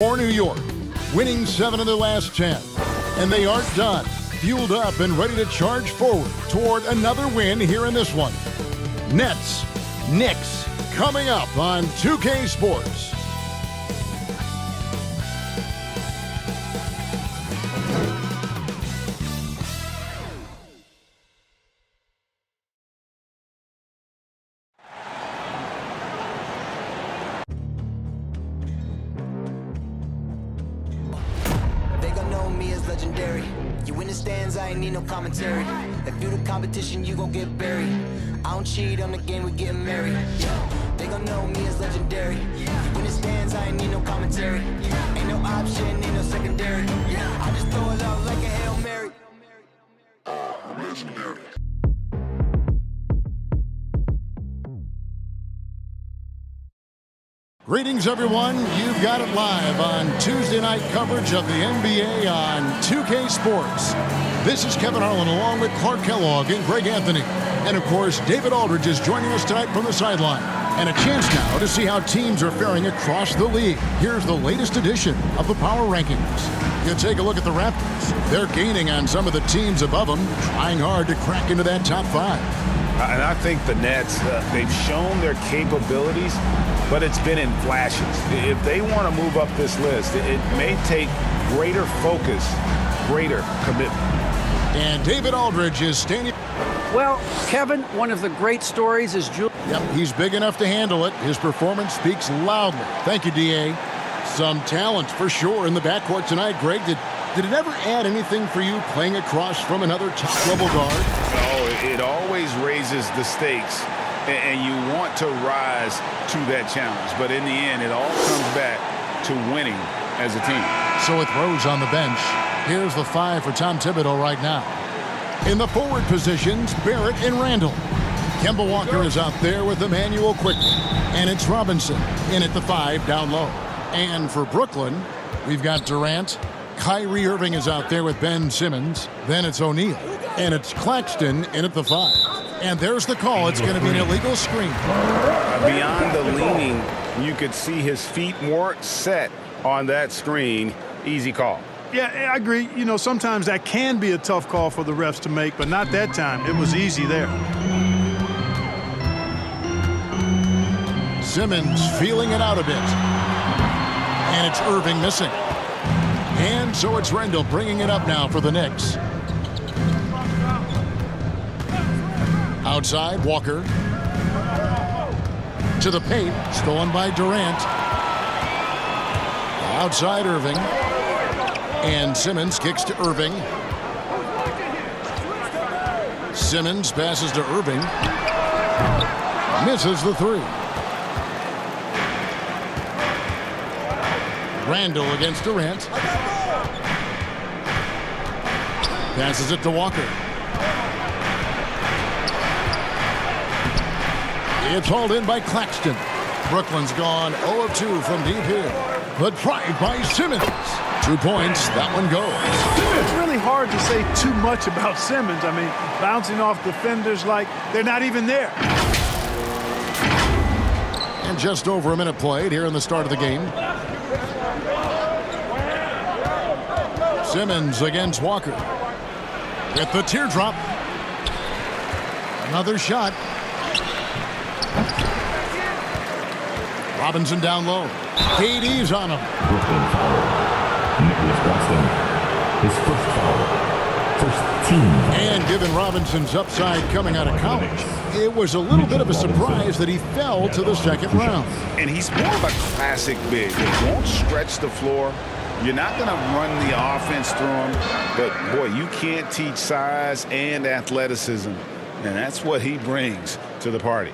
For New York, winning 7 of their last 10. And they aren't done. Fueled up and ready to charge forward toward another win here in this one. Nets, Knicks, coming up on 2K Sports. Legendary. You in the stands, I ain't need no commentary. If you the competition, you gon' get buried. I don't cheat on the game, we getting married. Yeah. They gon' know me as legendary. You in the stands, I ain't need no commentary. Ain't no option, ain't no secondary. I just throw it out like a Hail Mary. Legendary. Greetings, everyone. You've got it live on Tuesday night coverage of the NBA on 2K Sports. This is Kevin Harlan along with Clark Kellogg and Greg Anthony. And, of course, David Aldridge is joining us tonight from the sideline. And a chance now to see how teams are faring across the league. Here's the latest edition of the Power Rankings. You take a look at the Raptors. They're gaining on some of the teams above them, trying hard to crack into that top 5. And I think the Nets, they've shown their capabilities, but it's been in flashes. If they want to move up this list, it may take greater focus, greater commitment. And David Aldridge is standing. Well, Kevin, one of the great stories is Julius. Yep, he's big enough to handle it. His performance speaks loudly. Thank you, D.A. Some talent for sure in the backcourt tonight. Greg, did it ever add anything for you playing across from another top-level guard? No, it always raises the stakes, and you want to rise to that challenge. But in the end, it all comes back to winning as a team. So with Rose on the bench, here's the 5 for Tom Thibodeau right now. In the forward positions, Barrett and Randall. Kemba Walker is out there with Emmanuel quickly. And it's Robinson in at the 5 down low. And for Brooklyn, we've got Durant. Kyrie Irving is out there with Ben Simmons. Then it's O'Neal. And it's Claxton in at the 5. And there's the call. It's going to be an illegal screen. Beyond the leaning, you could see his feet weren't set on that screen. Easy call. Yeah, I agree. You know, sometimes that can be a tough call for the refs to make, but not that time. It was easy there. Simmons feeling it out a bit. And it's Irving missing. And so it's Randall bringing it up now for the Knicks. Outside, Walker. To the paint, stolen by Durant. Outside, Irving. And Simmons kicks to Irving. Simmons passes to Irving. Misses the 3. Randall against Durant. Passes it to Walker. It's hauled in by Claxton. Brooklyn's gone 0 of 2 from deep here. But tried by Simmons. 2 points. That one goes. It's really hard to say too much about Simmons. I mean, bouncing off defenders like they're not even there. And just over a minute played here in the start of the game. Simmons against Walker. With the teardrop. Another shot. Robinson down low. KD's on him. Brooklyn foul. Nicholas Boston. His first foul. First team. And given Robinson's upside coming out of college, it was a little bit of a surprise that he fell to the second round. And he's more of a classic big. He won't stretch the floor. You're not going to run the offense through him. But, boy, you can't teach size and athleticism. And that's what he brings to the party.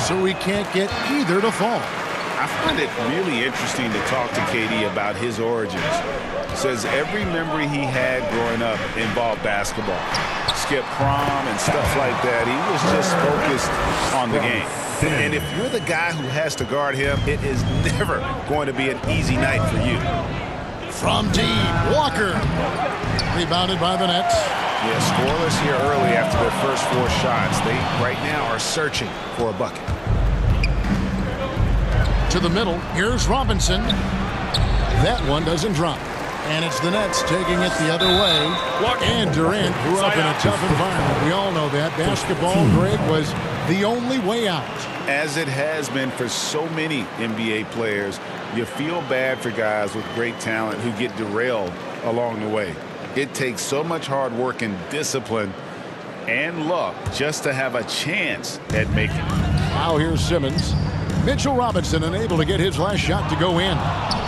So he can't get either to fall. I find it really interesting to talk to KD about his origins. Says every memory he had growing up involved basketball. Skip prom and stuff like that. He was just focused on the game. And if you're the guy who has to guard him, it is never going to be an easy night for you. From deep, Walker. Rebounded by the Nets. Yeah, scoreless here early after their first 4 shots. They right now are searching for a bucket. To the middle. Here's Robinson. That one doesn't drop. And it's the Nets taking it the other way. And Durant grew up in a tough environment. We all know that. Basketball, Greg, was the only way out. As it has been for so many NBA players, you feel bad for guys with great talent who get derailed along the way. It takes so much hard work and discipline and luck just to have a chance at making it. Now here's Simmons. Mitchell Robinson unable to get his last shot to go in.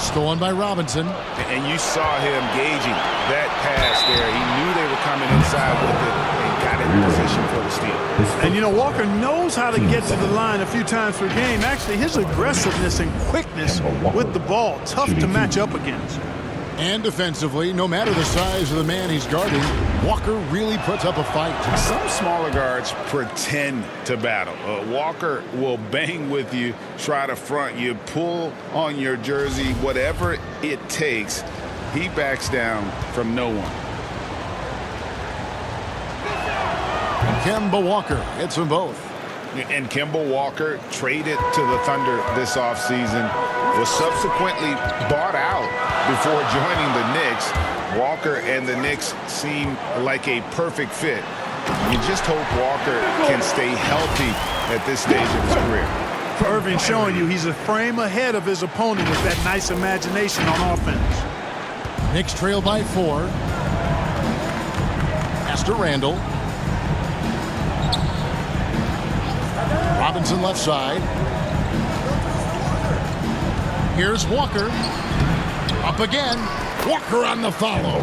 Stolen by Robinson. And you saw him gauging that pass there. He knew they were coming inside with it and got in position for the steal. And, you know, Walker knows how to get to the line a few times per game. Actually, his aggressiveness and quickness with the ball, tough to match up against. And defensively, no matter the size of the man he's guarding, Walker really puts up a fight. Some smaller guards pretend to battle. Walker will bang with you, try to front you, pull on your jersey, whatever it takes. He backs down from no one. Kemba Walker hits them both. And Kemba Walker, traded to the Thunder this offseason, was subsequently bought out before joining the Knicks. Walker and the Knicks seem like a perfect fit. You just hope Walker can stay healthy at this stage of his career. Irving showing you he's a frame ahead of his opponent with that nice imagination on offense. Knicks trail by 4. Pass to Randall. Robinson left side. Here's Walker. Up again. Walker on the follow.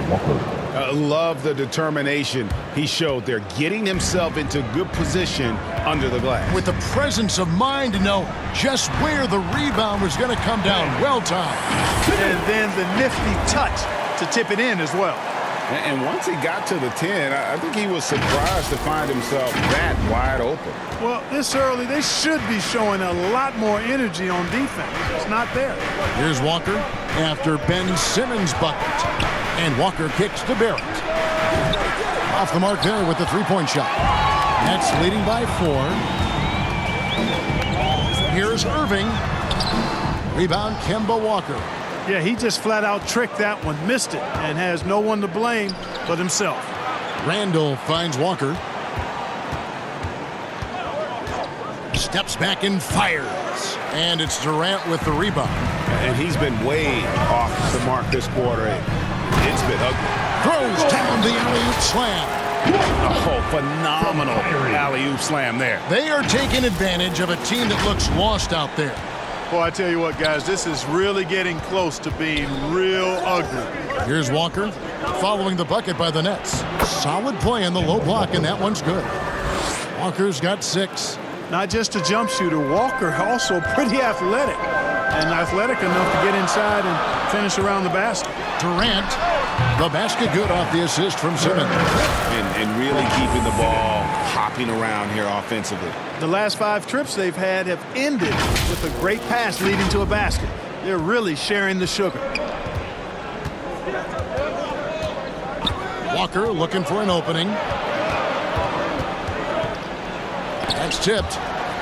Love the determination he showed there, getting himself into good position under the glass. With the presence of mind to know just where the rebound was going to come down. Well timed. And then the nifty touch to tip it in as well. And once he got to the 10, I think he was surprised to find himself that wide open. Well, this early, they should be showing a lot more energy on defense. It's not there. Here's Walker after Ben Simmons' bucket. And Walker kicks to Barrett. Off the mark there with the three-point shot. Nets leading by 4. Here's Irving. Rebound, Kemba Walker. Yeah, he just flat out tricked that one, missed it, and has no one to blame but himself. Randall finds Walker. Steps back and fires. And it's Durant with the rebound. And he's been way off the mark this quarter. It's been ugly. Throws down the alley-oop slam. Oh, phenomenal alley-oop slam there. They are taking advantage of a team that looks lost out there. Boy, I tell you what, guys, this is really getting close to being real ugly. Here's Walker following the bucket by the Nets. Solid play in the low block, and that one's good. Walker's got 6. Not just a jump shooter, Walker also pretty athletic. And athletic enough to get inside and finish around the basket. Durant, the basket good off the assist from Simmons. And really keeping the ball hopping around here offensively. The last 5 trips they've had have ended with a great pass leading to a basket. They're really sharing the sugar. Walker looking for an opening. That's tipped.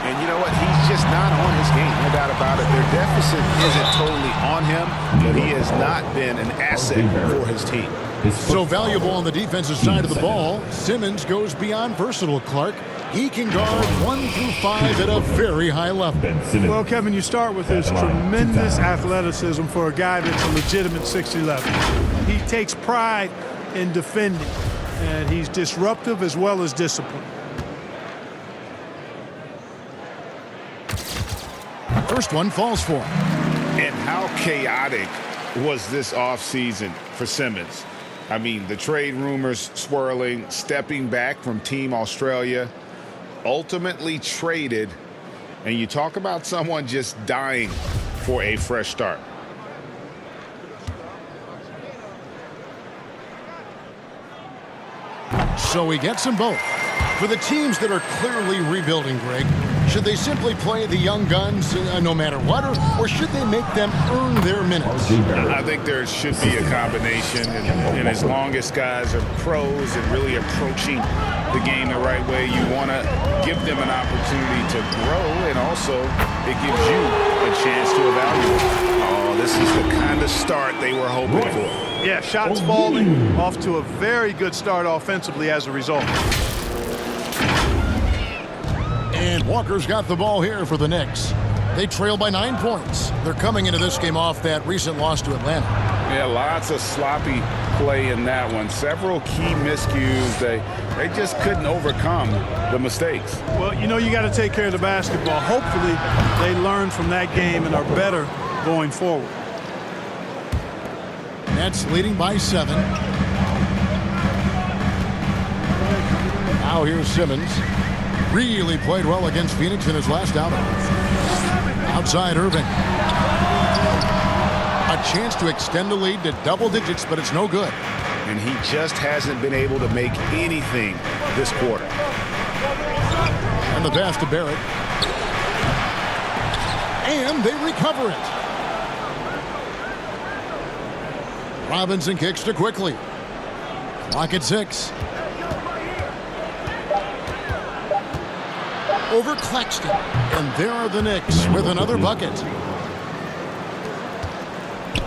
And you know what? He's just not on his game, no doubt about it. Their deficit isn't totally on him, but he has not been an asset for his team. So valuable on the defensive side of the ball. Simmons goes beyond versatile, Clark. He can guard 1 through 5 at a very high level. Well, Kevin, you start with his tremendous athleticism for a guy that's a legitimate 6'11". He takes pride in defending, and he's disruptive as well as disciplined. First one falls for him. And how chaotic was this offseason for Simmons? I mean, the trade rumors swirling, stepping back from Team Australia, ultimately traded, and you talk about someone just dying for a fresh start. So he gets them both. For the teams that are clearly rebuilding, Greg, Should they simply play the young guns no matter what, or should they make them earn their minutes? I think there should be a combination, and as long as guys are pros and really approaching the game the right way, you want to give them an opportunity to grow, and also it gives you a chance to evaluate. Oh, this is the kind of start they were hoping for. Yeah, shots falling, off to a very good start offensively as a result. And Walker's got the ball here for the Knicks. They trail by 9 points. They're coming into this game off that recent loss to Atlanta. Yeah, lots of sloppy play in that one. Several key miscues. They just couldn't overcome the mistakes. Well, you know, you got to take care of the basketball. Hopefully, they learn from that game and are better going forward. Nets leading by 7. Now here's Simmons. Really played well against Phoenix in his last outing. Outside Irving. A chance to extend the lead to double digits, but it's no good. And he just hasn't been able to make anything this quarter. And the pass to Barrett. And they recover it. Robinson kicks to Quickly. Clock at 6. Over Claxton. And there are the Knicks with another bucket.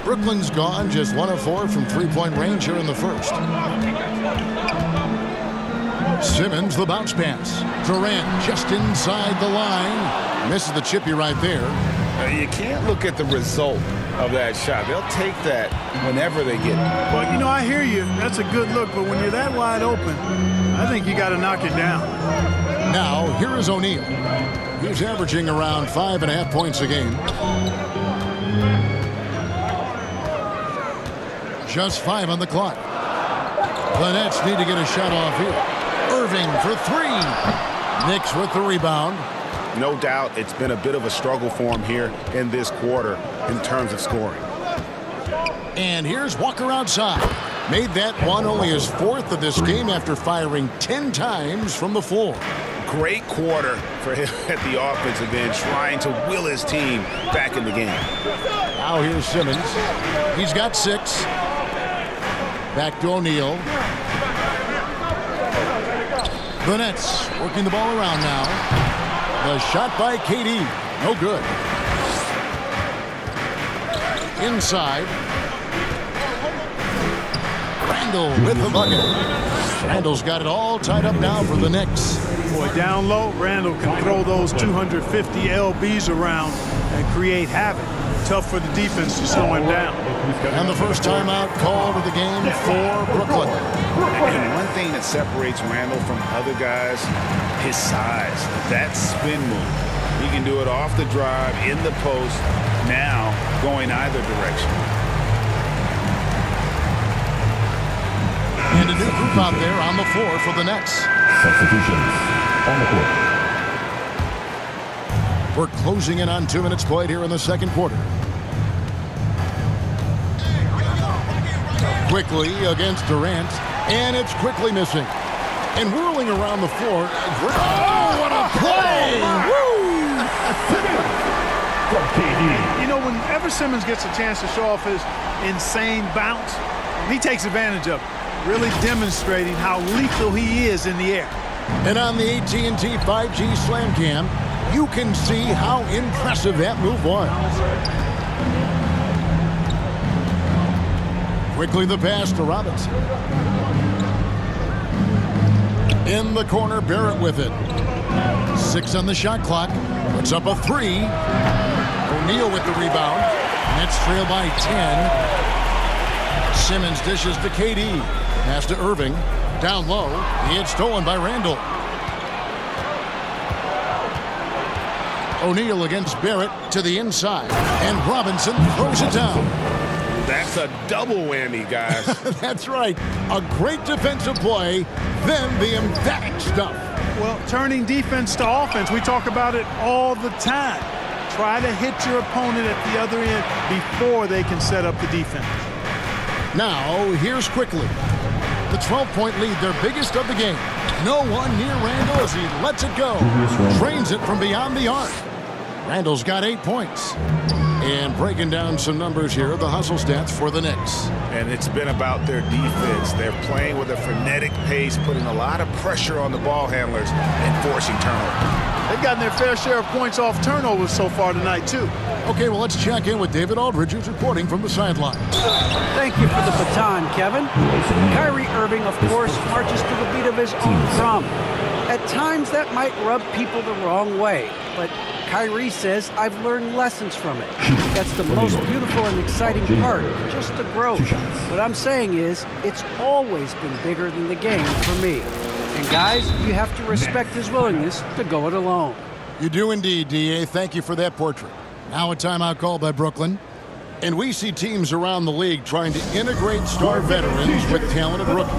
Brooklyn's gone just 1 of 4 from three-point range here in the first. Simmons, the bounce pass. Durant just inside the line. Misses the chippy right there. You can't look at the result of that shot. They'll take that whenever they get it. Well, you know, I hear you. That's a good look, but when you're that wide open, I think you got to knock it down. Now, here is O'Neal. He's averaging around 5.5 points a game. Just 5 on the clock. The Nets need to get a shot off here. Irving for 3. Knicks with the rebound. No doubt it's been a bit of a struggle for him here in this quarter in terms of scoring. And here's Walker outside. Made that one only his 4th of this game after firing 10 times from the floor. Great quarter for him at the offensive end, trying to will his team back in the game. Now here's Simmons. He's got 6. Back to O'Neal. The Nets working the ball around now. The shot by KD. No good. Inside. Randall with the bucket. Randall's got it all tied up now for the Knicks. Boy, down low, Randall can throw those 250 LBs around and create havoc. Tough for the defense to slow him down. And the first timeout called of the game for Brooklyn. And one thing that separates Randall from other guys, his size. That spin move. He can do it off the drive, in the post, now going either direction. And a new group out there on the floor for the Nets. Substitutions on the court. We're closing in on 2 minutes played here in the second quarter. Quickly against Durant, and it's Quickly missing. And whirling around the floor. Oh, what a play! Woo! You know, whenever Simmons gets a chance to show off his insane bounce, he takes advantage of it, really demonstrating how lethal he is in the air. And on the AT&T 5G Slam Cam, you can see how impressive that move was. Quickly the pass to Robinson. In the corner, Barrett with it. 6 on the shot clock. Puts up a 3. O'Neal with the rebound. Nets trail by 10. Simmons dishes to KD. Pass to Irving. Down low. He had stolen by Randall. O'Neal against Barrett to the inside. And Robinson throws it down. That's a double whammy, guys. That's right. A great defensive play, then the emphatic stuff. Well, turning defense to offense, we talk about it all the time. Try to hit your opponent at the other end before they can set up the defense. Now, here's Quickly. The 12-point lead, their biggest of the game. No one near Randall as he lets it go. Drains it from beyond the arc. Randall's got 8 points. And breaking down some numbers here, the hustle stats for the Knicks. And it's been about their defense. They're playing with a frenetic pace, putting a lot of pressure on the ball handlers and forcing turnovers. They've gotten their fair share of points off turnovers so far tonight, too. Okay, well, let's check in with David Aldridge, who's reporting from the sideline. Thank you for the baton, Kevin. Kyrie Irving, of course, marches to the beat of his own drum. At times, that might rub people the wrong way, but Kyrie says, I've learned lessons from it. That's the most beautiful and exciting part, just the growth. What I'm saying is, it's always been bigger than the game for me. And guys, you have to respect his willingness to go it alone. You do indeed, D.A. Thank you for that portrait. Now a timeout call by Brooklyn. And we see teams around the league trying to integrate star veterans with talented rookies.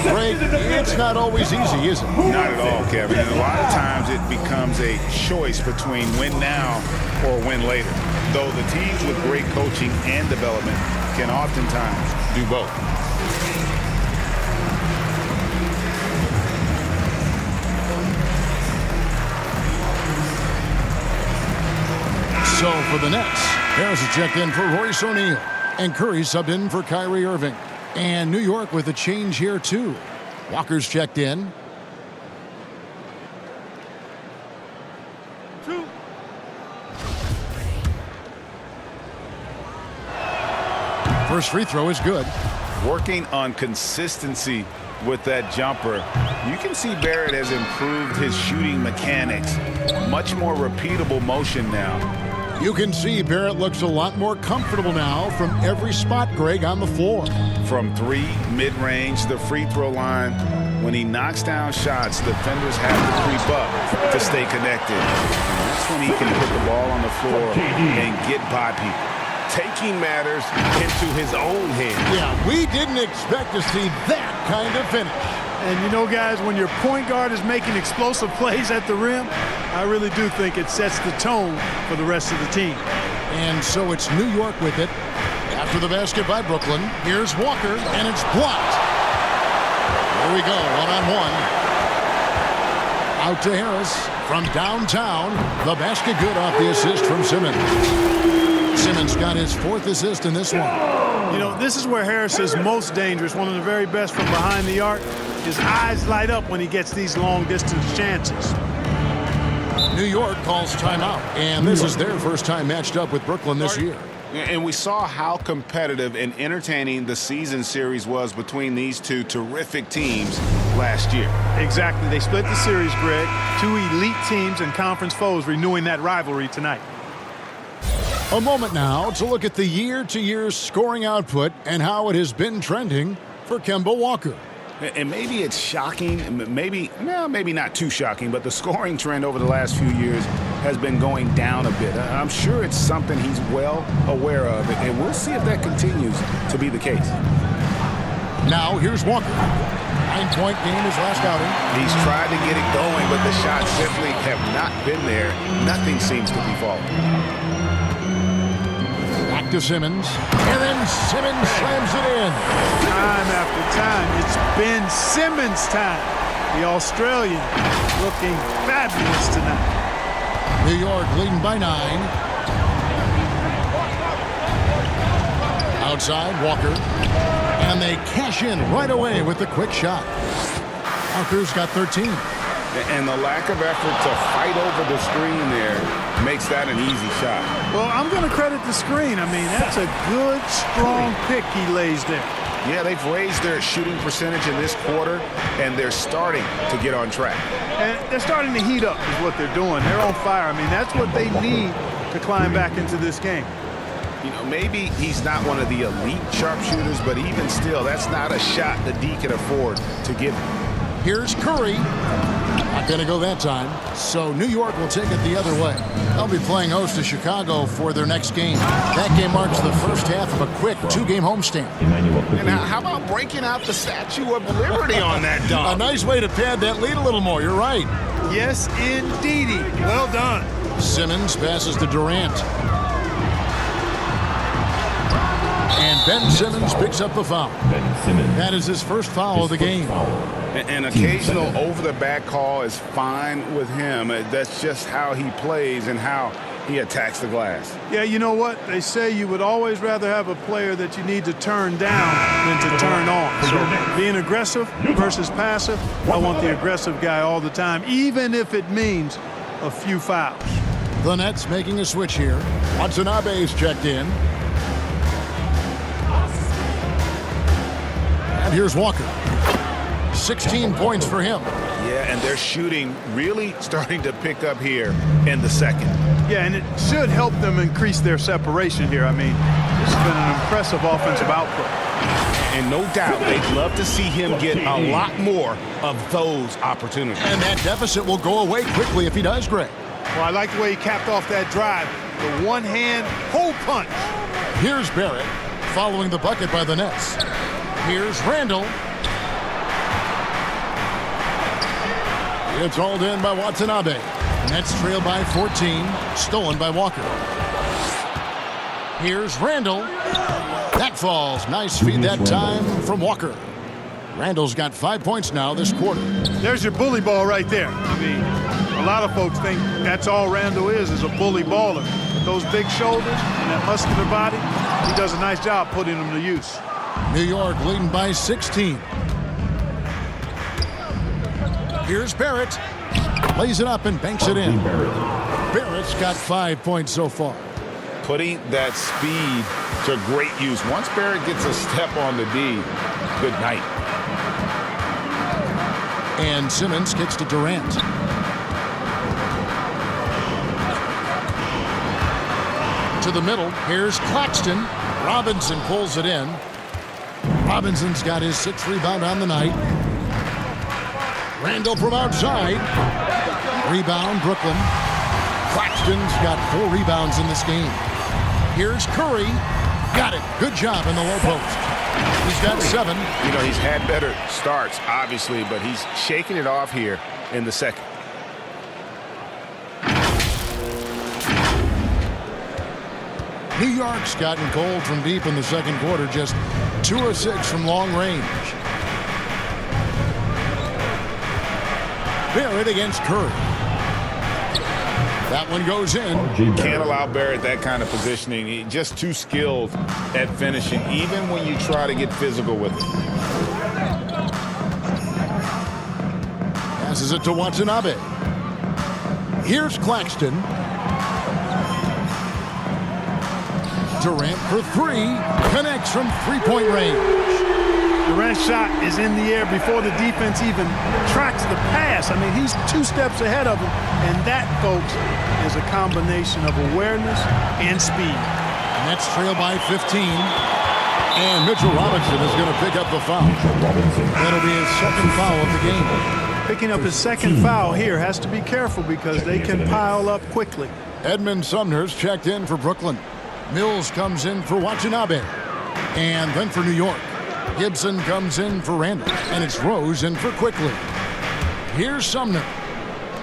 Greg, it's not always easy, is it? Not at all, Kevin. And a lot of times it becomes a choice between win now or win later. Though the teams with great coaching and development can oftentimes do both. So for the Nets, Harris is checked in for Royce O'Neal, and Curry subbed in for Kyrie Irving. And New York with a change here, too. Walker's checked in. First free throw is good. Working on consistency with that jumper. You can see Barrett has improved his shooting mechanics. Much more repeatable motion now. You can see Barrett looks a lot more comfortable now from every spot, Greg, on the floor. From 3, mid-range, the free throw line. When he knocks down shots, defenders have to creep up to stay connected. And that's when he can put the ball on the floor and get by people. Taking matters into his own hands. Yeah, we didn't expect to see that kind of finish. And you know, guys, when your point guard is making explosive plays at the rim, I really do think it sets the tone for the rest of the team. And so it's New York with it. After the basket by Brooklyn, here's Walker, and it's blocked. Here we go, one-on-one. Out to Harris from downtown. The basket good off the assist from Simmons. Simmons got his 4th assist in this one. You know, this is where Harris is most dangerous, one of the very best from behind the arc. His eyes light up when he gets these long-distance chances. New York calls timeout, and this is their first time matched up with Brooklyn this year. And we saw how competitive and entertaining the season series was between these two terrific teams last year. Exactly. They split the series, Greg. 2 elite teams and conference foes renewing that rivalry tonight. A moment now to look at the year-to-year scoring output and how it has been trending for Kemba Walker. And maybe it's shocking, maybe not too shocking, but the scoring trend over the last few years has been going down a bit. I'm sure it's something he's well aware of, and we'll see if that continues to be the case. Now here's Walker. 9-point game his last outing. He's tried to get it going, but the shots simply have not been there. Nothing seems to be falling. Back to Simmons, and then Simmons slams it in. Time after time, it's been Simmons' time. The Australian looking fabulous tonight. New York leading by 9. Outside, Walker. And they cash in right away with the quick shot. Walker's got 13. And the lack of effort to fight over the screen there makes that an easy shot. Well, I'm going to credit the screen. I mean, that's a good, strong pick he lays there. Yeah, they've raised their shooting percentage in this quarter, and they're starting to get on track. And they're starting to heat up is what they're doing. They're on fire. I mean, that's what they need to climb back into this game. You know, maybe he's not one of the elite sharpshooters, but even still, that's not a shot that D can afford to give him. Here's Curry. Not going to go that time. So New York will take it the other way. They'll be playing host to Chicago for their next game. That game marks the first half of a quick 2-game homestand. And how about breaking out the Statue of Liberty on that dunk? A nice way to pad that lead a little more. You're right. Yes, indeedy. Well done. Simmons passes to Durant. And Ben Simmons picks up the foul. Ben Simmons. That is his first foul of the game. An occasional over-the-back call is fine with him. That's just how he plays and how he attacks the glass. Yeah, you know what? They say you would always rather have a player that you need to turn down than to turn on. So being aggressive versus passive, I want the aggressive guy all the time, even if it means a few fouls. The Nets making a switch here. Watanabe is checked in. And here's Walker. 16 points for him. Yeah, and their shooting really starting to pick up here in the second. Yeah, and it should help them increase their separation here. I mean, this has been an impressive offensive output. And no doubt they'd love to see him get a lot more of those opportunities. And that deficit will go away quickly if he does, Greg. Well, I like the way he capped off that drive. The one-hand hole punch. Here's Barrett following the bucket by the Nets. Here's Randall. It's hauled in by Watanabe. Nets trail by 14. Stolen by Walker. Here's Randall. That falls. Nice feed that time from Walker. Randall's got 5 points now this quarter. There's your bully ball right there. I mean, a lot of folks think that's all Randall is a bully baller. With those big shoulders and that muscular body, he does a nice job putting them to use. New York leading by 16. Here's Barrett. Lays it up and banks it in. Barrett's got 5 points so far. Putting that speed to great use. Once Barrett gets a step on the D, good night. And Simmons kicks to Durant. To the middle. Here's Claxton. Robinson pulls it in. Robinson's got his 6th rebound on the night. Randall from outside. Rebound, Brooklyn. Claxton's got 4 rebounds in this game. Here's Curry. Got it. Good job in the low post. He's got 7. You know, he's had better starts, obviously, but he's shaking it off here in the second. New York's gotten cold from deep in the second quarter, just 2 of 6 from long range. Barrett against Curry. That one goes in. Can't allow Barrett that kind of positioning. He's just too skilled at finishing, even when you try to get physical with him. Passes it to Watanabe. Here's Claxton. Durant for 3. Connects from 3-point range. Durant's shot is in the air before the defense even tracks the pass. I mean, he's 2 steps ahead of him. And that, folks, is a combination of awareness and speed. Nets trail by 15. And Mitchell Robinson is going to pick up the foul. That'll be his 2nd foul of the game. Picking up his 2nd foul here. Has to be careful because they can pile up quickly. Edmund Sumner's checked in for Brooklyn. Mills comes in for Watanabe. And then for New York, Gibson comes in for Randall. And it's Rose in for Quickly. Here's Sumner.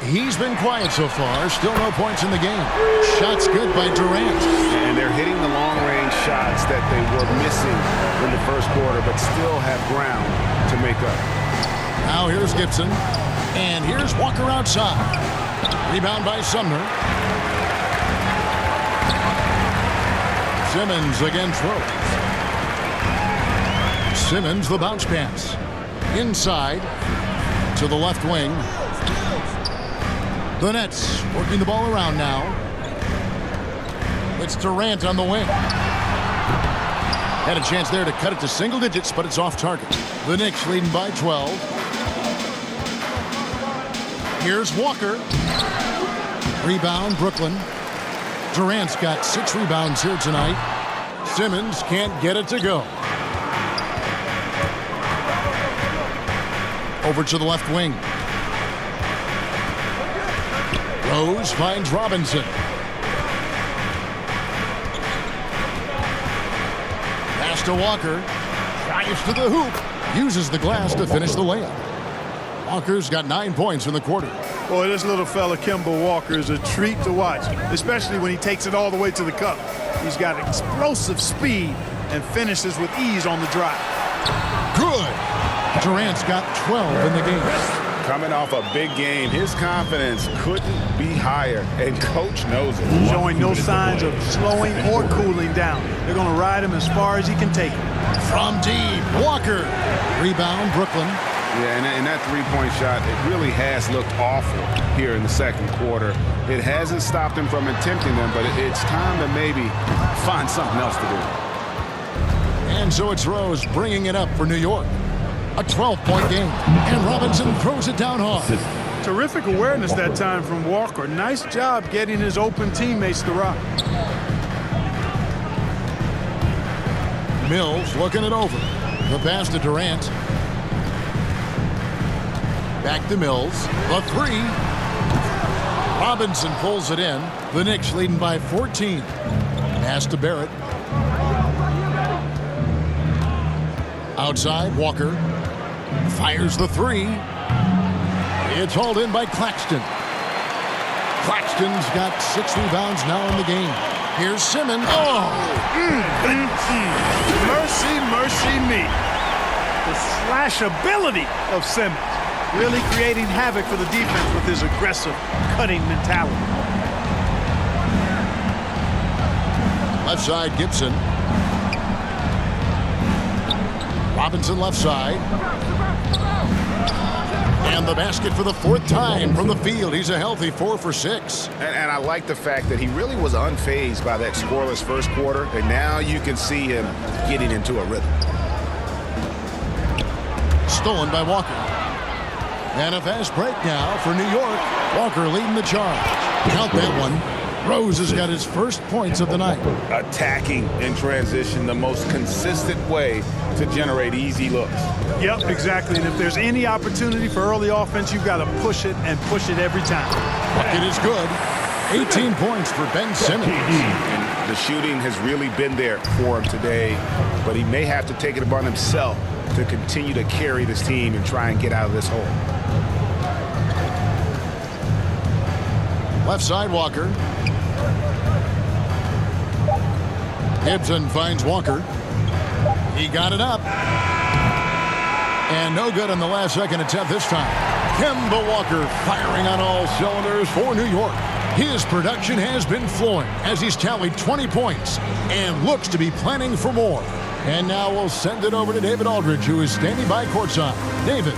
He's been quiet so far. Still no points in the game. Shots good by Durant. And they're hitting the long-range shots that they were missing in the first quarter, but still have ground to make up. Now here's Gibson. And here's Walker outside. Rebound by Sumner. Simmons against Rose. Simmons, the bounce pass. Inside to the left wing. The Nets working the ball around now. It's Durant on the wing. Had a chance there to cut it to single digits, but it's off target. The Knicks leading by 12. Here's Walker. Rebound, Brooklyn. Durant's got 6 rebounds here tonight. Simmons can't get it to go. Over to the left wing. Rose finds Robinson. Pass to Walker. Drives to the hoop. Uses the glass to finish the layup. Walker's got 9 points in the quarter. Boy, this little fella, Kemba Walker, is a treat to watch, especially when he takes it all the way to the cup. He's got explosive speed and finishes with ease on the drive. Good. Durant's got 12 in the game. Coming off a big game, his confidence couldn't be higher, and coach knows it. Showing no signs of slowing or cooling down. They're going to ride him as far as he can take him. From deep, Walker. Rebound, Brooklyn. Yeah, and that three-point shot, it really has looked awful here in the second quarter. It hasn't stopped him from attempting them, but it's time to maybe find something else to do. And so it's Rose bringing it up for New York. A 12-point game. And Robinson throws it down hard. Terrific awareness that time from Walker. Nice job getting his open teammates to rock. Mills looking it over. The pass to Durant. Back to Mills. The three. Robinson pulls it in. The Knicks leading by 14. Pass to Barrett. Outside, Walker. Fires the three. It's hauled in by Claxton. Claxton's got 6 rebounds now in the game. Here's Simmons. Oh! Mercy, mercy me. The slash ability of Simmons. Really creating havoc for the defense with his aggressive, cutting mentality. Left side, Gibson. Robinson left side. And the basket for the 4th time from the field. He's a healthy 4 for 6. And I like the fact that he really was unfazed by that scoreless first quarter, and now you can see him getting into a rhythm. Stolen by Walker. And a fast break now for New York. Walker leading the charge. Count that one. Rose has got his first points of the night. Attacking in transition, the most consistent way to generate easy looks. Yep, exactly. And if there's any opportunity for early offense, you've got to push it and push it every time. Bucket is good. 18 points for Ben Simmons. And the shooting has really been there for him today, but he may have to take it upon himself to continue to carry this team and try and get out of this hole. Left side, Walker. Gibson finds Walker. He got it up. And no good on the last second attempt this time. Kemba Walker firing on all cylinders for New York. His production has been flowing as he's tallied 20 points and looks to be planning for more. And now we'll send it over to David Aldridge, who is standing by courtside. David.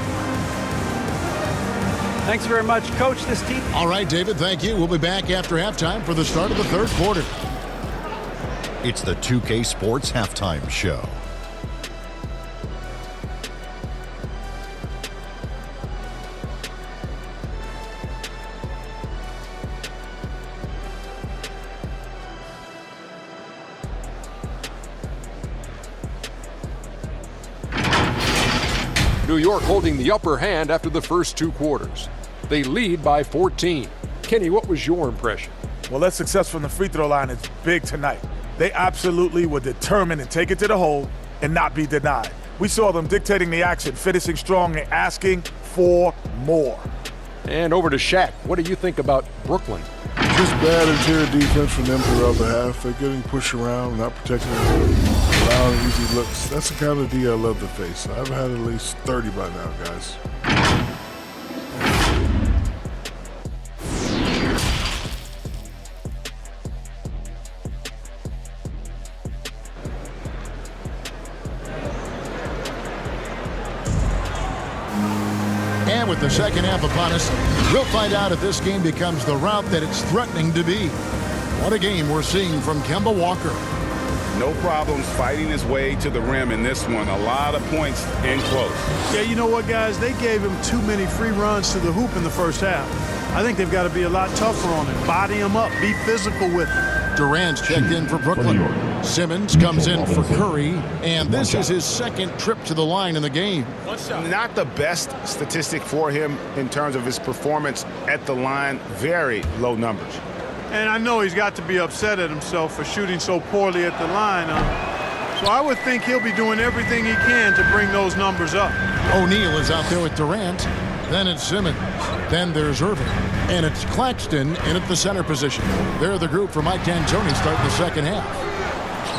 Thanks very much, Coach. This team. All right, David, thank you. We'll be back after halftime for the start of the 3rd quarter. It's the 2K Sports Halftime Show. New York holding the upper hand after the first 2 quarters. They lead by 14. Kenny, what was your impression? Well, that success from the free throw line is big tonight. They absolutely were determined to take it to the hole and not be denied. We saw them dictating the action, finishing strong and asking for more. And over to Shaq. What do you think about Brooklyn? Just bad interior defense from them throughout the half. They're getting pushed around, not protecting them, allowing easy looks. That's the kind of D I love to face. I've had at least 30 by now, guys. And with the second half upon us, we'll find out if this game becomes the route that it's threatening to be. What a game we're seeing from Kemba Walker. No problems fighting his way to the rim in this one. A lot of points in close. Yeah, you know what, guys? They gave him too many free runs to the hoop in the first half. I think they've got to be a lot tougher on him. Body him up. Be physical with him. Durant's checked in for Brooklyn. Simmons comes in for Curry, and this is his second trip to the line in the game. Not the best statistic for him in terms of his performance at the line. Very low numbers. And I know he's got to be upset at himself for shooting so poorly at the line. So I would think he'll be doing everything he can to bring those numbers up. O'Neal is out there with Durant. Then it's Simmons. Then there's Irving. And it's Claxton in at the center position. They're the group for Mike D'Antoni starting the second half.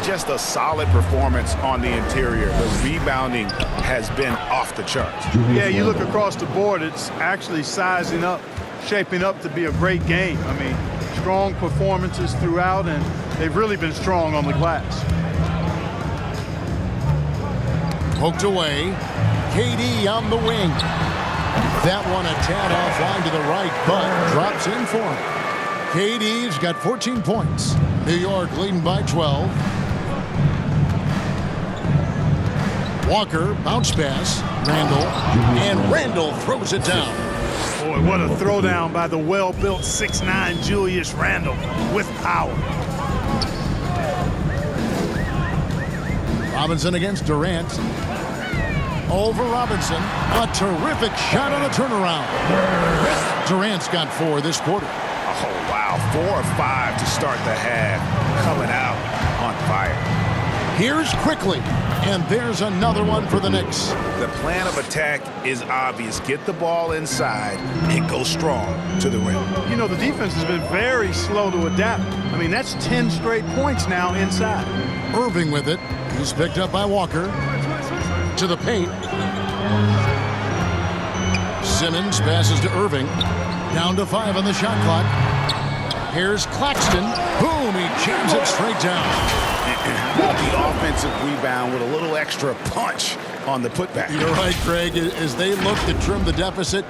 just a solid performance on the interior. The rebounding has been off the charts. Yeah, you look across the board, it's actually sizing up, shaping up to be a great game. I mean, strong performances throughout, and they've really been strong on the glass. Poked away. KD on the wing. That one a tad offline to the right, but drops in for him. KD's got 14 points. New York leading by 12. Walker, bounce pass. Randall. And Randall throws it down. Boy, what a throwdown by the well-built 6'9" Julius Randle with power. Robinson against Durant. Over Robinson. A terrific shot on the turnaround. Durant's got 4 this quarter. Oh, wow. 4 or 5 to start the half. Coming out on fire. Here's Quickly. And there's another one for the Knicks. The plan of attack is obvious. Get the ball inside and go strong to the rim. You know, the defense has been very slow to adapt. I mean, that's 10 straight points now inside. Irving with it. He's picked up by Walker. To the paint. Simmons passes to Irving. Down to 5 on the shot clock. Here's Claxton. Boom, he jams it straight down. The offensive rebound with a little extra punch on the putback. You're right, Craig. As they look to trim the deficit,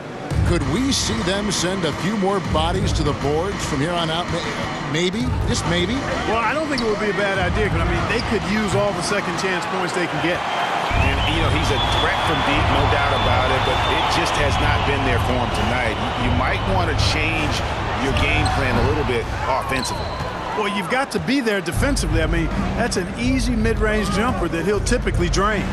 could we see them send a few more bodies to the boards from here on out? Maybe, just maybe. Well, I don't think it would be a bad idea, but I mean, they could use all the second chance points they can get. And, you know, he's a threat from deep, no doubt about it, but it just has not been there for him tonight. You might want to change your game plan a little bit offensively. Well, you've got to be there defensively. I mean, that's an easy mid-range jumper that he'll typically drain.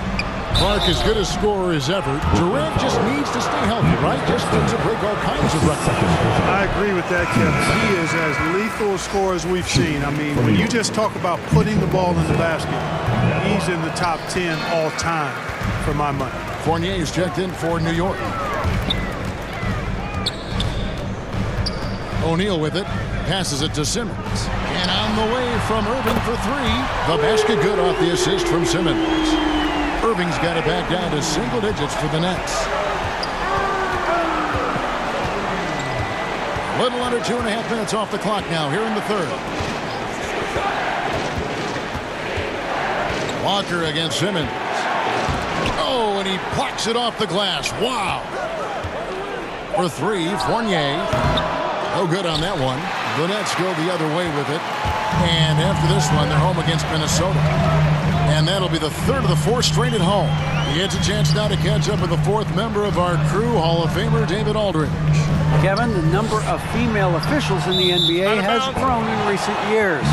Clark as good a scorer as ever. Durant just needs to stay healthy, right? Just to break all kinds of records. I agree with that, Kevin. He is as lethal a scorer as we've seen. I mean, when you just talk about putting the ball in the basket, he's in the top 10 all time for my money. Fournier's checked in for New York. O'Neal with it. Passes it to Simmons. And on the way from Irving for 3. The basket good off the assist from Simmons. Irving's got it back down to single digits for the Nets. A little under 2.5 minutes off the clock now here in the third. Walker against Simmons. Oh, and he plucks it off the glass. Wow. For 3, Fournier. No good on that one. The Nets go the other way with it. And after this one, they're home against Minnesota. And that'll be the third of the 4 straight at home. He gets a chance now to catch up with the 4th member of our crew, Hall of Famer David Aldridge. Kevin, the number of female officials in the NBA has grown in recent years.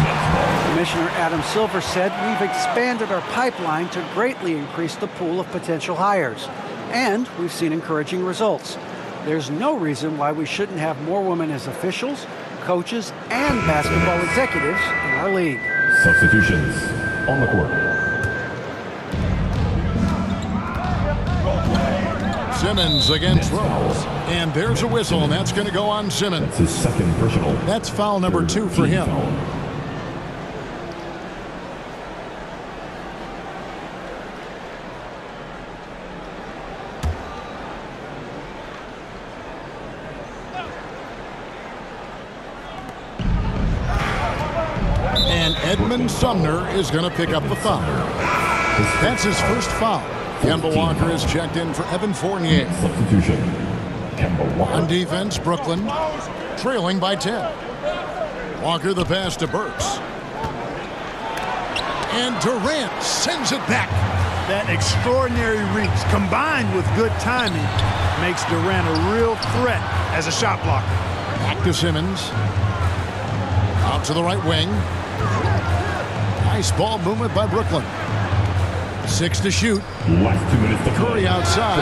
Commissioner Adam Silver said we've expanded our pipeline to greatly increase the pool of potential hires. And we've seen encouraging results. There's no reason why we shouldn't have more women as officials, coaches, and basketball executives in our league. Substitutions on the court. Simmons against Rose. And there's a whistle, and that's going to go on Simmons. That's his second personal. That's foul number 2 for him. And Edmund Sumner is going to pick up the foul. That's his first foul. Kemba Walker is checked in for Evan Fournier. Substitution. Kemba Walker. On defense, Brooklyn trailing by 10. Walker the pass to Burks. And Durant sends it back. That extraordinary reach combined with good timing makes Durant a real threat as a shot blocker. Back to Simmons. Out to the right wing. Nice ball movement by Brooklyn. 6 to shoot. Last 2 minutes to Curry play. outside.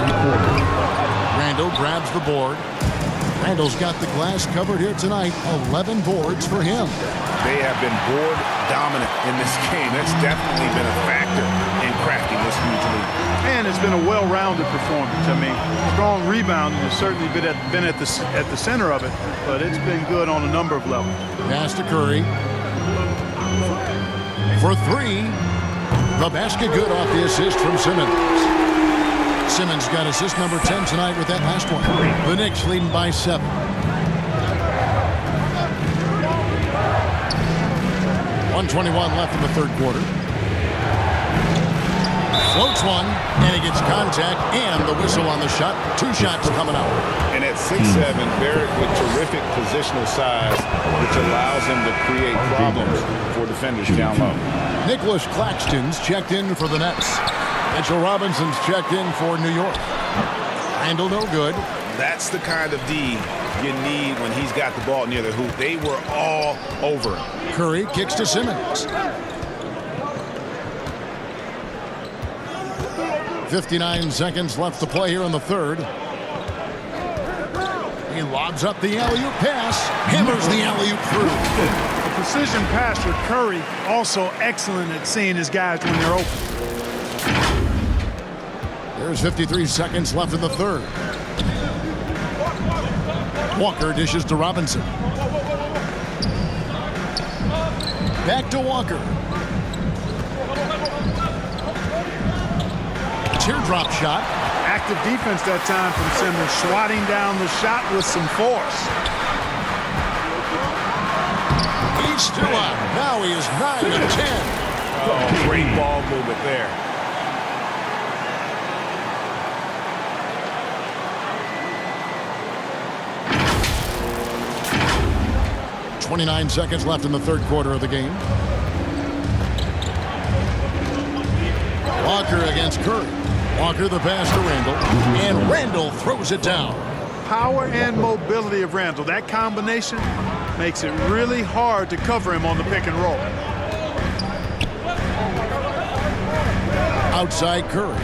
Randall grabs the board. Randall's got the glass covered here tonight. 11 boards for him. They have been board dominant in this game. That's definitely been a factor in crafting this huge lead. And it's been a well-rounded performance. I mean, strong rebounding has certainly been at the center of it, but it's been good on a number of levels. Pass to Curry. for three. The basket good off the assist from Simmons. Simmons got assist number 10 tonight with that last one. The Knicks leading by 7. .121 left in the third quarter. Floats one, and he gets contact and the whistle on the shot. 2 shots coming out. And at 6'7", Barrett with terrific positional size, which allows him to create problems for defenders down low. Nicholas Claxton's checked in for the Nets. Mitchell Robinson's checked in for New York. Handle no good. That's the kind of D you need when he's got the ball near the hoop. They were all over him. Curry kicks to Simmons. 59 seconds left to play here in the third. He lobs up the alley-oop pass, hammers the alley-oop through. The precision pass for Curry, also excellent at seeing his guys when they're open. There's 53 seconds left in the third. Walker dishes to Robinson. Back to Walker. Teardrop shot. Active defense that time from Simmons, swatting down the shot with some force. He's still up. Now he is 9 of 10. Oh, great ball movement there. .29 seconds left in the third quarter of the game. Walker against Curry. Walker the pass to Randall, and Randall throws it down. Power and mobility of Randall. That combination makes it really hard to cover him on the pick and roll. Outside Curry.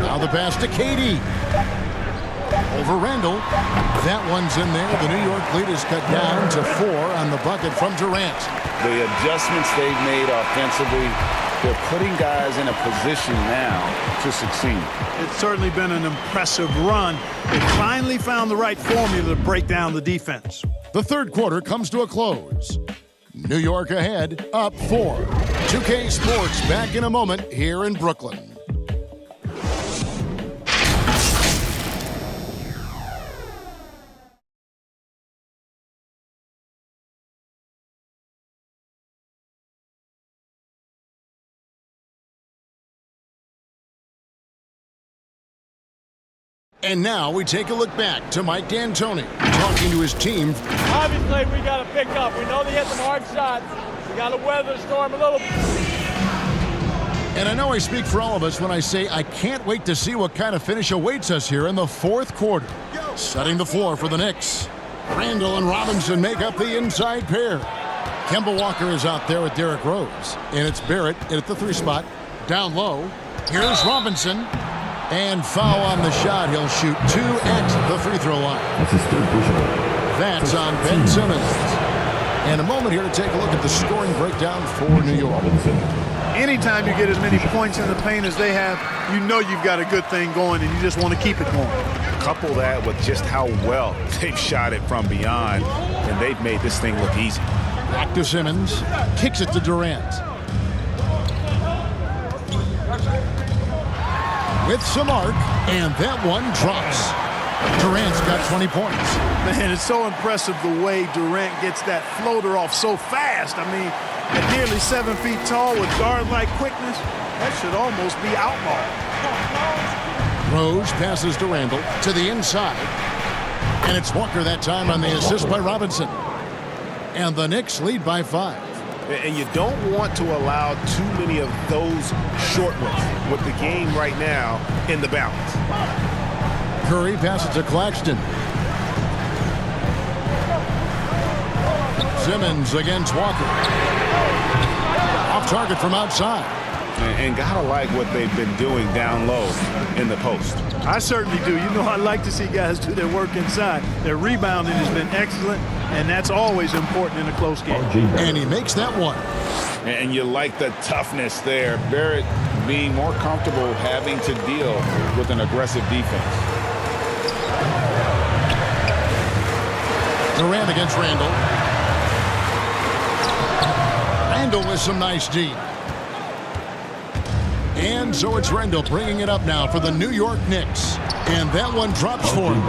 Now the pass to KD. Over Randall. That one's in there. The New York lead is cut down to 4 on the bucket from Durant. The adjustments they've made offensively, they're putting guys in a position now to succeed. It's certainly been an impressive run. They finally found the right formula to break down the defense. The third quarter comes to a close. New York ahead, up 4. 2K Sports back in a moment here in Brooklyn. And now we take a look back to Mike D'Antoni talking to his team. Obviously, we got to pick up. We know they hit some hard shots. We got to weather the storm a little bit. And I know I speak for all of us when I say I can't wait to see what kind of finish awaits us here in the fourth quarter. Setting the floor for the Knicks. Randall and Robinson make up the inside pair. Kemba Walker is out there with Derrick Rose. And it's Barrett at the 3 spot. Down low. Here's Robinson. And foul on the shot. He'll shoot 2 at the free throw line. That's his third personal. That's on Ben Simmons. And a moment here to take a look at the scoring breakdown for New York. Anytime you get as many points in the paint as they have, you know you've got a good thing going and you just want to keep it going. Couple that with just how well they've shot it from beyond, and they've made this thing look easy. Back to Simmons. Kicks it to Durant. With some arc, and that one drops. Durant's got 20 points. Man, it's so impressive the way Durant gets that floater off so fast. I mean, at nearly 7 feet tall with guard-like quickness, that should almost be outlawed. Rose passes to Randall to the inside. And it's Walker that time on the assist by Robinson. And the Knicks lead by 5. And you don't want to allow too many of those short ones with the game right now in the balance. Curry passes to Claxton. Simmons against Walker. Off target from outside. And gotta like what they've been doing down low in the post. I certainly do. You know, I like to see guys do their work inside. Their rebounding has been excellent, and that's always important in a close game. And he makes that one. And you like the toughness there. Barrett being more comfortable having to deal with an aggressive defense. Durant against Randall. Randall with some nice D. And so it's Randall bringing it up now for the New York Knicks. And that one drops for him.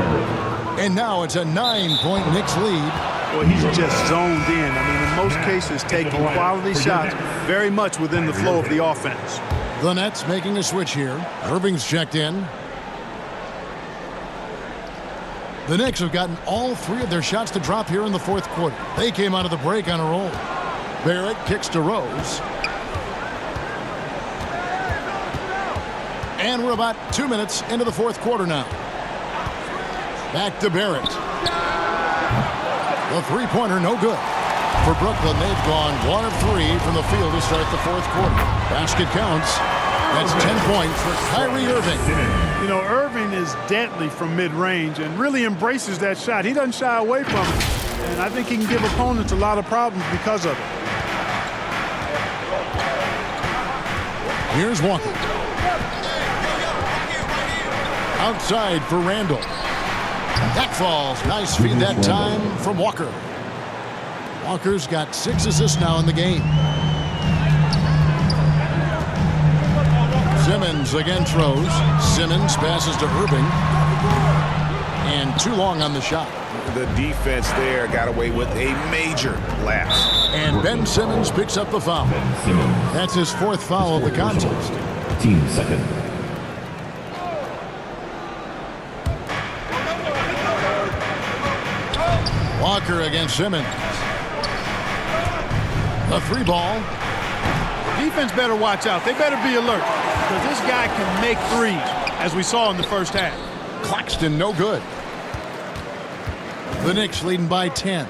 And now it's a 9-point Knicks lead. Well, he's just zoned in. I mean, in most cases, taking quality shots very much within the flow of the offense. The Nets making a switch here. Irving's checked in. The Knicks have gotten all 3 of their shots to drop here in the fourth quarter. They came out of the break on a roll. Barrett kicks to Rose. And we're about 2 minutes into the fourth quarter now. Back to Barrett. The three-pointer no good. For Brooklyn, they've gone 1 of 3 from the field to start the fourth quarter. Basket counts. That's 10 points for Kyrie Irving. You know, Irving is deadly from mid-range and really embraces that shot. He doesn't shy away from it. And I think he can give opponents a lot of problems because of it. Here's Walker. Outside for Randall. That falls. Nice feed that time from Walker. Walker's got 6 assists now in the game. Simmons against Rose. Simmons passes to Irving. And too long on the shot. The defense there got away with a major lapse. And Ben Simmons picks up the foul. That's his 4th foul of the contest. Team second. Walker against Simmons. The 3 ball. Defense better watch out. They better be alert because this guy can make threes, as we saw in the first half. Claxton no good. The Knicks leading by 10.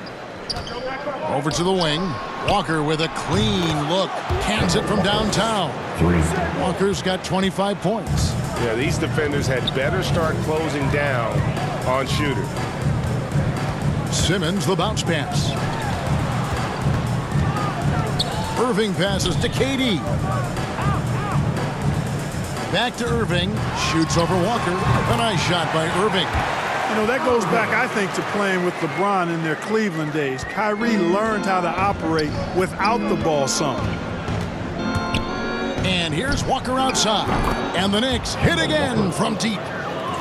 Over to the wing. Walker with a clean look. Cans it from downtown. 3. Walker's got 25 points. Yeah, these defenders had better start closing down on shooter. Simmons the bounce pass. Irving passes to KD. Back to Irving. Shoots over Walker. A nice shot by Irving. You know, that goes back, I think, to playing with LeBron in their Cleveland days. Kyrie learned how to operate without the ball some. And here's Walker outside. And the Knicks hit again from deep.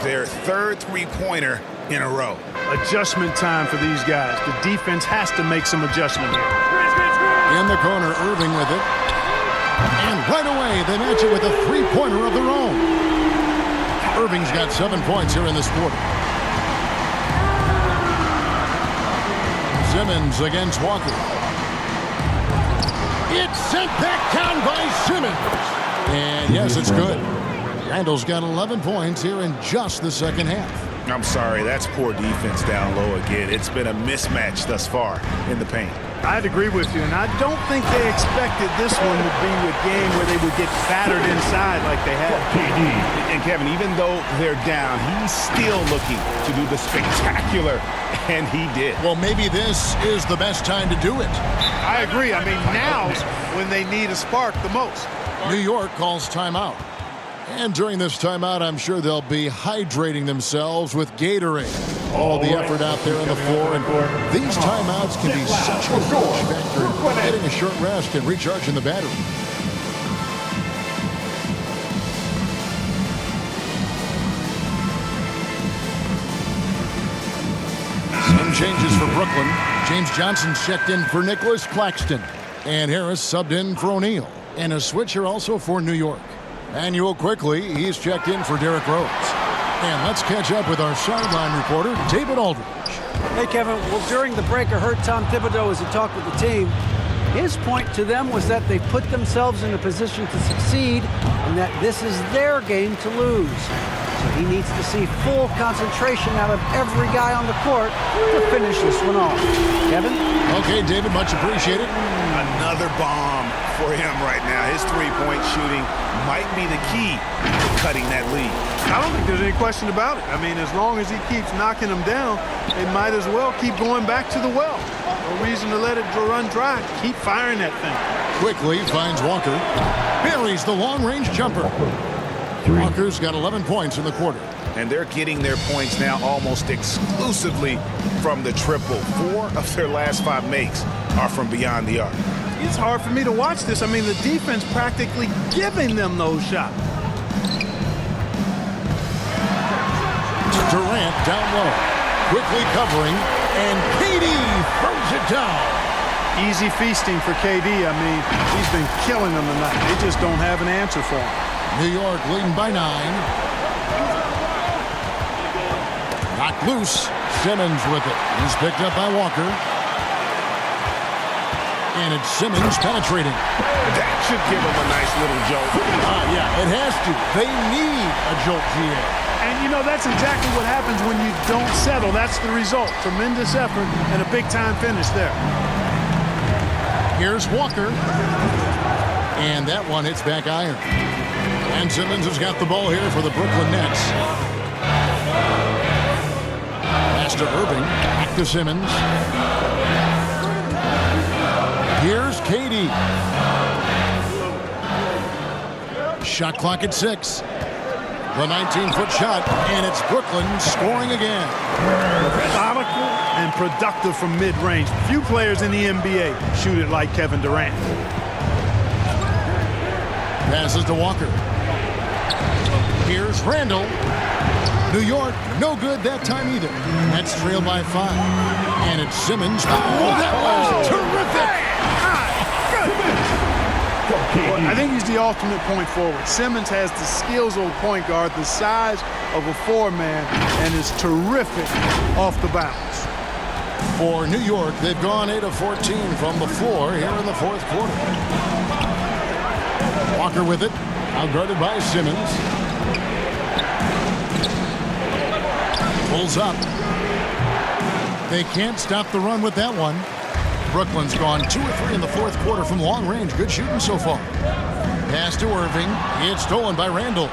Their 3rd three-pointer in a row. Adjustment time for these guys. The defense has to make some adjustment here. In the corner, Irving with it. And right away, they match it with a 3-pointer of their own. Irving's got 7 points here in this quarter. Simmons against Walker. It's sent back down by Simmons. And yes, it's good. Randall's got 11 points here in just the second half. I'm sorry, that's poor defense down low again. It's been a mismatch thus far in the paint. I'd agree with you, and I don't think they expected this one to be a game where they would get battered inside like they had. And Kevin, even though they're down, he's still looking to do the spectacular, and he did. Well, maybe this is the best time to do it. I agree. I mean, now's when they need a spark the most. New York calls timeout. And during this timeout, I'm sure they'll be hydrating themselves with Gatorade. All the effort out there on the floor. And these timeouts can be such a huge factor in getting a short rest and recharging the battery. Some changes for Brooklyn. James Johnson checked in for Nicholas Claxton. And Harris subbed in for O'Neal. And a switcher also for New York. Manuel quickly, he's checked in for Derrick Rose. And let's catch up with our sideline reporter, David Aldridge. Hey, Kevin. Well, during the break, I heard Tom Thibodeau as he talked with the team. His point to them was that they put themselves in a position to succeed and that this is their game to lose. So he needs to see full concentration out of every guy on the court to finish this one off. Kevin? Okay, David, much appreciated. Another bomb for him right now. His three-point shooting might be the key to cutting that lead. I don't think there's any question about it. I mean, as long as he keeps knocking them down, they might as well keep going back to the well. No reason to let it run dry. Keep firing that thing. Quickly finds Walker. Buries the long-range jumper. Walker's got 11 points in the quarter. And they're getting their points now almost exclusively from the triple. 4 of their last 5 makes are from beyond the arc. It's hard for me to watch this. I mean, the defense practically giving them those shots. Durant down low, quickly covering, and KD throws it down. Easy feasting for KD. I mean, he's been killing them tonight. They just don't have an answer for him. New York leading by 9. Knocked loose. Simmons with it. He's picked up by Walker. And it's Simmons penetrating. That should give them a nice little jolt. Yeah, it has to. They need a jolt, GA. And, you know, that's exactly what happens when you don't settle. That's the result. Tremendous effort and a big-time finish there. Here's Walker. And that one hits back iron. And Simmons has got the ball here for the Brooklyn Nets. Pass to Irving. Back to Simmons. Here's KD. Shot clock at 6. The 19-foot shot, and it's Brooklyn scoring again. Methodical and productive from mid-range. Few players in the NBA shoot it like Kevin Durant. Passes to Walker. Here's Randall. New York, no good that time either. Nets trail by 5. And it's Simmons. Oh, that was terrific! Well, I think he's the ultimate point forward. Simmons has the skills of a point guard, the size of a 4-man, and is terrific off the bounce. For New York, they've gone 8 of 14 from the floor here in the 4th quarter. Walker with it, outguarded by Simmons. Pulls up. They can't stop the run with that one. Brooklyn's gone 2 or 3 in the 4th quarter from long range. Good shooting so far. Pass to Irving. It's stolen by Randall.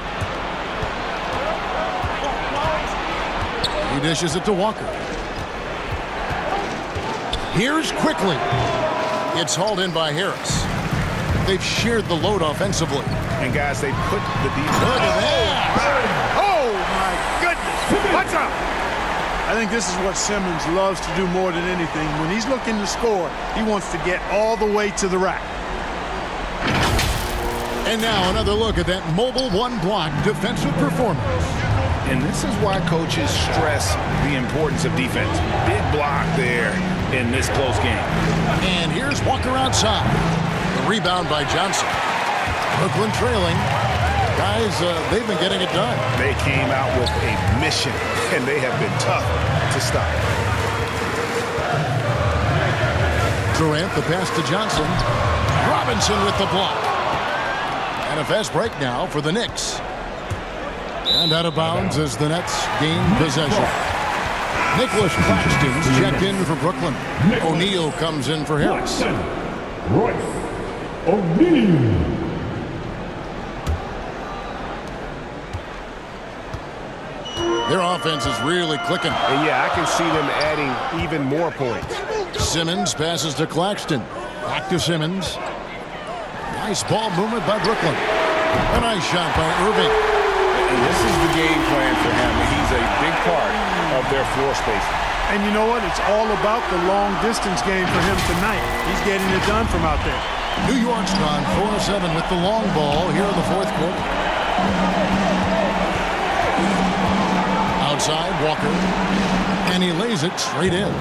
He dishes it to Walker. Here's quickly. It's hauled in by Harris. They've shared the load offensively. And guys, they put the defense. Look at that. Oh, my goodness. What's up? I think this is what Simmons loves to do more than anything. When he's looking to score, he wants to get all the way to the rack. And now another look at that mobile one-block defensive performance. And this is why coaches stress the importance of defense. Big block there in this close game. And here's Walker outside. The rebound by Johnson. Brooklyn trailing. Guys, they've been getting it done. They came out with a mission, and they have been tough to stop. Durant, the pass to Johnson. Robinson with the block. And a fast break now for the Knicks. And out of bounds as the Nets gain possession. Nicholas Claxton's checked in for Brooklyn. O'Neal comes in for Harris. Royce O'Neal. Their offense is really clicking. And yeah, I can see them adding even more points. Simmons passes to Claxton. Back to Simmons. Nice ball movement by Brooklyn. A nice shot by Irving. And this is the game plan for him. He's a big part of their floor space. And you know what? It's all about the long-distance game for him tonight. He's getting it done from out there. New York's gone 4-7 with the long ball here in the 4th quarter. Outside, Walker. And he lays it straight in.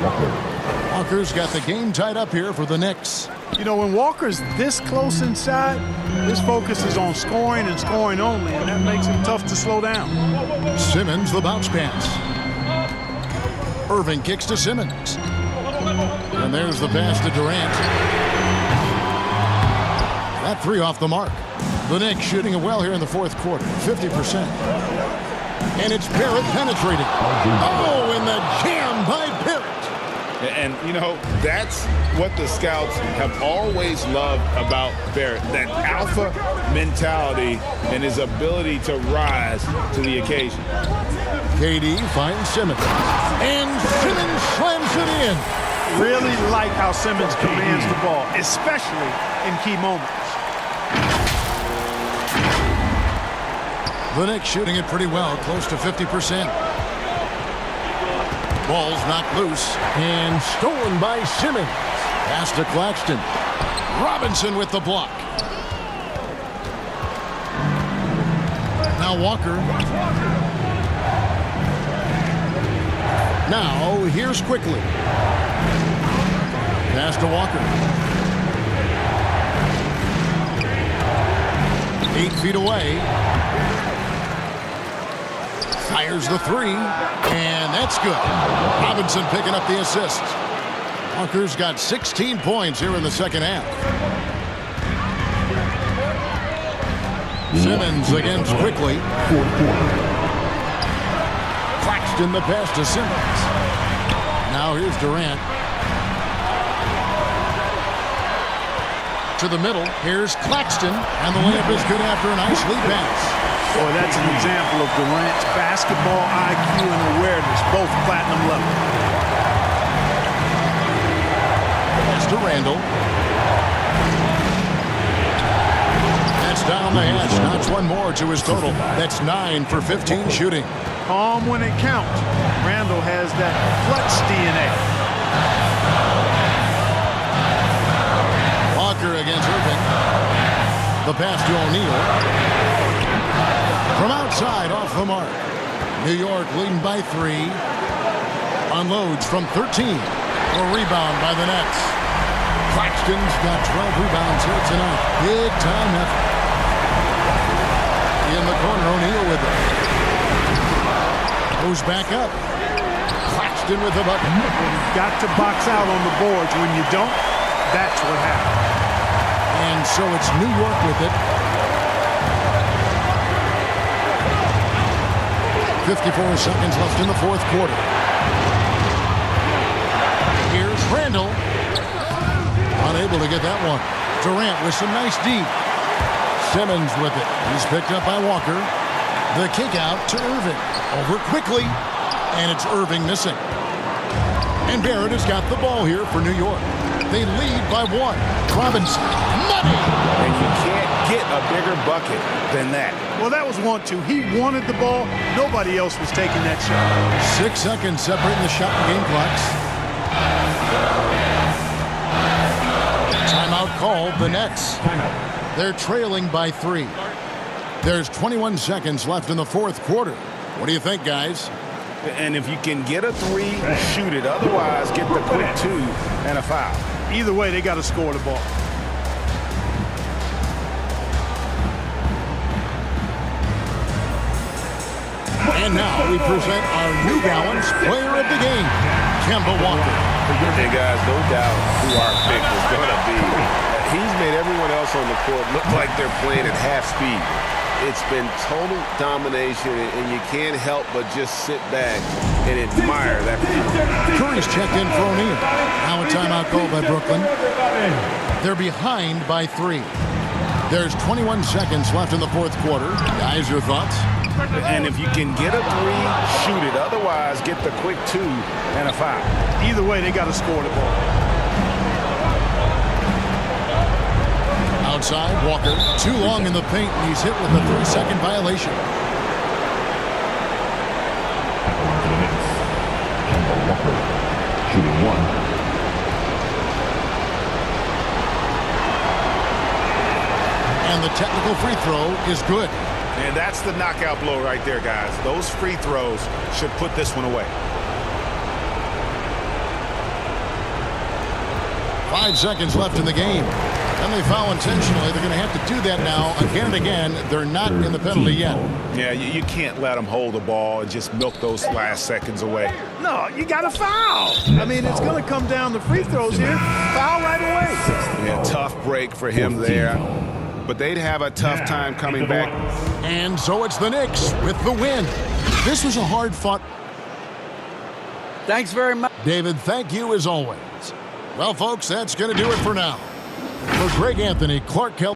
Walker's got the game tied up here for the Knicks. You know, when Walker's this close inside, his focus is on scoring and scoring only, and that makes him tough to slow down. Simmons, the bounce pass. Irving kicks to Simmons. And there's the pass to Durant. That 3 off the mark. The Knicks shooting it well here in the 4th quarter, 50%. And it's Barrett penetrating. Oh, and the jam by Barrett. And, you know, that's what the scouts have always loved about Barrett, that alpha mentality and his ability to rise to the occasion. KD finds Simmons. And Simmons slams it in. Really like how Simmons commands the ball, especially in key moments. The Knicks shooting it pretty well, close to 50%. Ball's knocked loose and stolen by Simmons. Pass to Claxton. Robinson with the block. Now Walker. Now here's Quickly. Pass to Walker. 8 feet away. Fires the three, and that's good. Robinson picking up the assist. Walker's got 16 points here in the second half. Simmons against Quickly. Claxton the pass to Simmons. Now here's Durant. To the middle. Here's Claxton, and the layup is good after a nice lead pass. Boy, that's an example of Durant's basketball IQ and awareness, both platinum level. Pass to Randall. That's down the hatch. Notch one more to his total. That's 9 for 15 shooting. Calm when it counts. Randall has that clutch DNA. Walker against Irving. The pass to O'Neal. From outside, off the mark. New York leading by 3. Unloads from 13. A rebound by the Nets. Claxton's got 12 rebounds here tonight. Big time effort. In the corner, O'Neal with it. Goes back up. Claxton with the bucket. You've got to box out on the boards. When you don't, that's what happens. And so it's New York with it. 54 seconds left in the fourth quarter. Here's Randall. Unable to get that one. Durant with some nice D. Simmons with it. He's picked up by Walker. The kick out to Irving. Over Quickly. And it's Irving missing. And Barrett has got the ball here for New York. They lead by 1. Robinson. Money! And you can't get a bigger bucket than that. Well, that was 1-2. He wanted the ball. Nobody else was taking that shot. 6 seconds separating the shot and game clocks. Timeout called the Nets. They're trailing by 3. There's 21 seconds left in the fourth quarter. What do you think, guys? And if you can get a 3, shoot it. Otherwise, get the quick 2 and a foul. Either way, they got to score the ball. And now we present our New Balance Player of the Game, Kemba Walker. Hey, guys, no doubt who our pick is going to be. He's made everyone else on the court look like they're playing at half speed. It's been total domination, and you can't help but just sit back and admire that. Curry's checked in for O'Neal. Now a timeout call by Brooklyn. They're behind by 3. There's 21 seconds left in the fourth quarter. Guys, your thoughts? And if you can get a 3, shoot it. Otherwise, get the quick 2 and a foul. Either way, they got to score the ball. Outside, Walker. Too long in the paint, and he's hit with a 3-second violation. To the Knicks. Kemba Walker, shooting 1. And the technical free throw is good. And that's the knockout blow right there, guys. Those free throws should put this one away. 5 seconds left in the game. And they foul intentionally. They're going to have to do that now again and again. They're not in the penalty yet. Yeah, you can't let them hold the ball and just milk those last seconds away. No, you got to foul. I mean, it's going to come down to free throws here. Foul right away. Yeah, tough break for him there. But they'd have a tough time coming back. And so it's the Knicks with the win. This was a hard-fought. Thanks very much. David, thank you as always. Well, folks, that's going to do it for now. For Greg Anthony, Clark Kell.